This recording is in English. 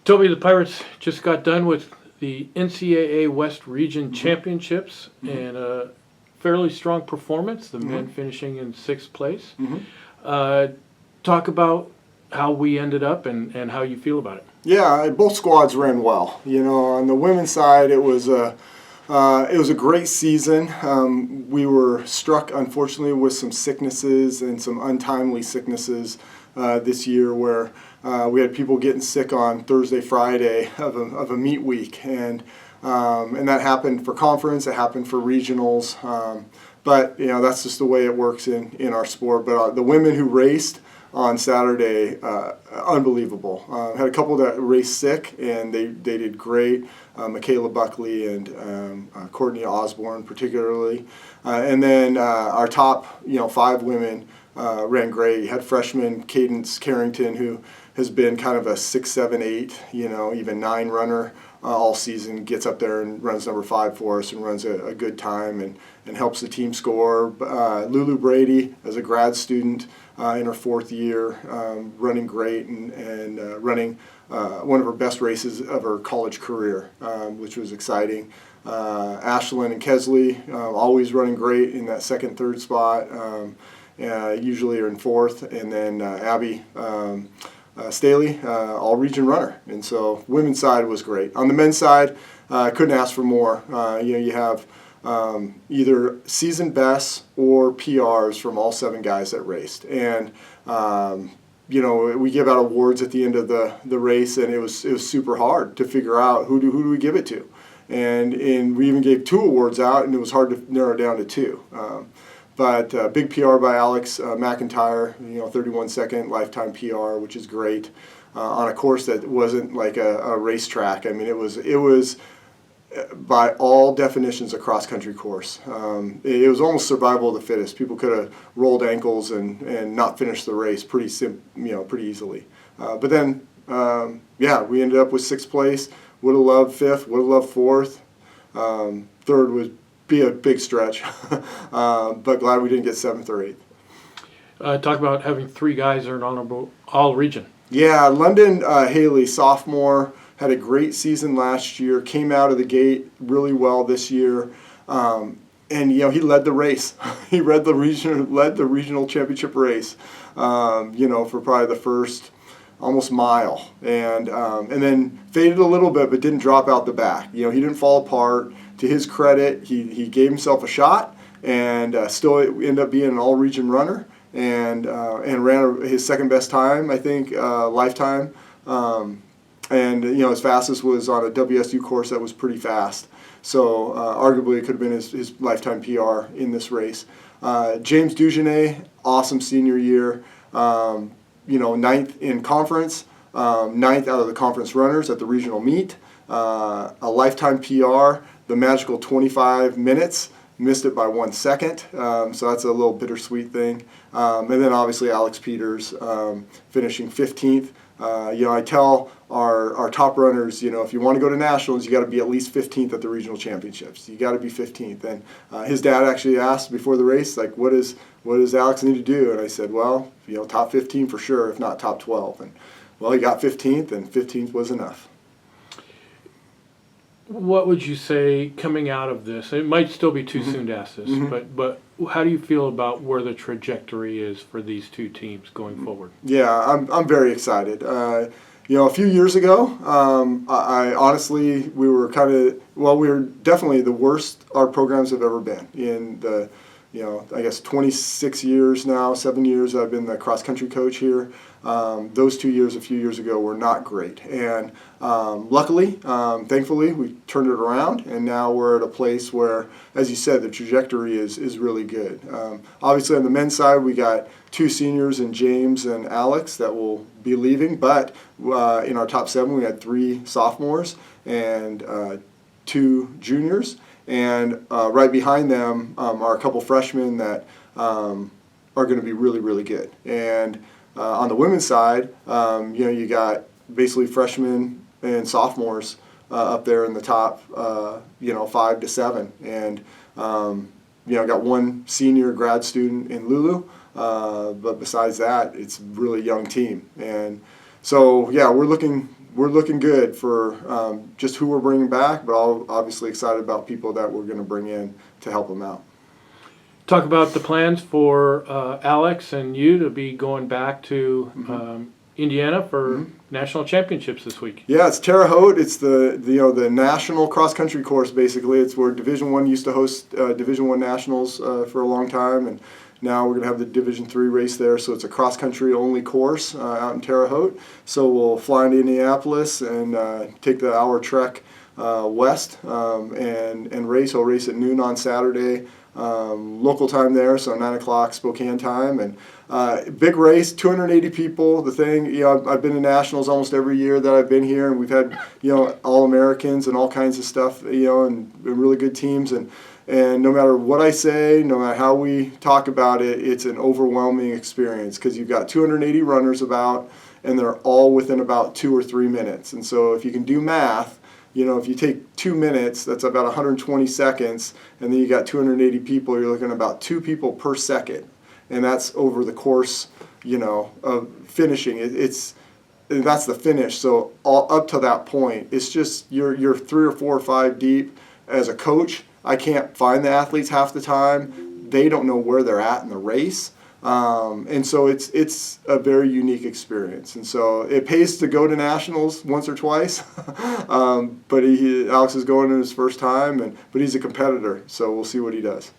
Toby, the Pirates just got done with the NCAA West Region Championships and a fairly strong performance, the men finishing in 6th place. Talk about how we ended up and how you feel about it. Yeah, both squads ran well. You know, on the women's side, it was a great season. We were struck, unfortunately, with some sicknesses and some untimely sicknesses this year, where we had people getting sick on Thursday, Friday of a meet week, and that happened for conference. It happened for regionals. But you know, that's just the way it works in our sport. But the women who raced on Saturday, unbelievable. Had a couple that raced sick, and they did great. Michaela Buckley and Courtney Osborne particularly. And then our top 5 women ran great. You had freshman Cadence Carrington, who has been kind of a 6, 7, 8, even 9 runner all season, gets up there and runs number 5 for us and runs a good time and helps the team score. Lulu Brady, as a grad student in her 4th year, running great and running one of her best races of her college career, which was exciting. Ashlyn and Kesley always running great in that 2nd, 3rd spot, usually are in 4th, and then Abby Staley, all-region runner. And so women's side was great. On the men's side, couldn't ask for more. You have either season bests or PRs from all 7 guys that raced. And we give out awards at the end of the race, and it was super hard to figure out who do we give it to. And we even gave 2 awards out, and it was hard to narrow down to 2. But big PR by Alex McIntyre, 31-second lifetime PR, which is great, on a course that wasn't like a racetrack. I mean, it was by all definitions a cross-country course. It was almost survival of the fittest. People could have rolled ankles and not finished the race pretty easily. But then, we ended up with 6th place. Would have loved 5th. Would have loved 4th. 3rd would be a big stretch, but glad we didn't get 7th or 8th. Talk about having 3 guys earn honorable all-region. Yeah, London Haley, sophomore, had a great season last year, came out of the gate really well this year, and he led the race. He led the regional championship race, for probably the first almost mile, and then faded a little bit, but didn't drop out the back. He didn't fall apart. To his credit, he gave himself a shot and still ended up being an all-region runner and ran his 2nd best time, I think, lifetime. And his fastest was on a WSU course that was pretty fast. So arguably it could have been his lifetime PR in this race. James Dugenet, awesome senior year. 9th in conference, 9th out of the conference runners at the regional meet. A lifetime PR, the magical 25 minutes, missed it by 1 second, so that's a little bittersweet thing. And then obviously Alex Peters finishing 15th. I tell our top runners, if you want to go to nationals, you got to be at least 15th at the regional championships. You got to be 15th. And his dad actually asked before the race, like, what does Alex need to do? And I said, well, top 15 for sure, if not top 12. And well, he got 15th, and 15th was enough. What would you say coming out of this? It might still be too soon to ask this, but how do you feel about where the trajectory is for these 2 teams going forward? Yeah, I'm very excited. A few years ago, I honestly, we were definitely the worst our programs have ever been in the, I guess 26 years now, 7 years I've been the cross-country coach here. Those 2 years a few years ago were not great. And luckily, thankfully, we turned it around, and now we're at a place where, as you said, the trajectory is really good. Obviously, on the men's side, we got 2 seniors in James and Alex that will be leaving, but in our top 7, we had 3 sophomores and 2 juniors. And right behind them are a couple freshmen that are going to be really, really good. And on the women's side, you got basically freshmen and sophomores up there in the top, 5 to 7. And, got 1 senior grad student in Lulu. But besides that, it's a really young team. And so, yeah, we're looking we're looking good for just who we're bringing back, but obviously excited about people that we're going to bring in to help them out. Talk about the plans for Alex and you to be going back to Indiana for national championships this week. Yeah, it's Terre Haute. It's the national cross country course. Basically, it's where Division I used to host Division I nationals for a long time, and now we're going to have the Division III race there. So it's a cross country only course out in Terre Haute. So we'll fly into Indianapolis and take the hour trek west and race. I'll race at noon on Saturday. Local time there, so 9 o'clock Spokane time, and big race, 280 people. The thing, I've been to nationals almost every year that I've been here, and we've had, All-Americans and all kinds of stuff, and really good teams, and no matter what I say, no matter how we talk about it, it's an overwhelming experience because you've got 280 runners about, and they're all within about 2 or 3 minutes, and so if you can do math, if you take 2 minutes, that's about 120 seconds, and then you got 280 people, you're looking at about 2 people per second. And that's over the course, of finishing. That's the finish. So up to that point, it's just you're 3 or 4 or 5 deep. As a coach, I can't find the athletes half the time. They don't know where they're at in the race. And so it's a very unique experience, and so it pays to go to nationals once or twice. But Alex is going in his first time, but he's a competitor, so we'll see what he does.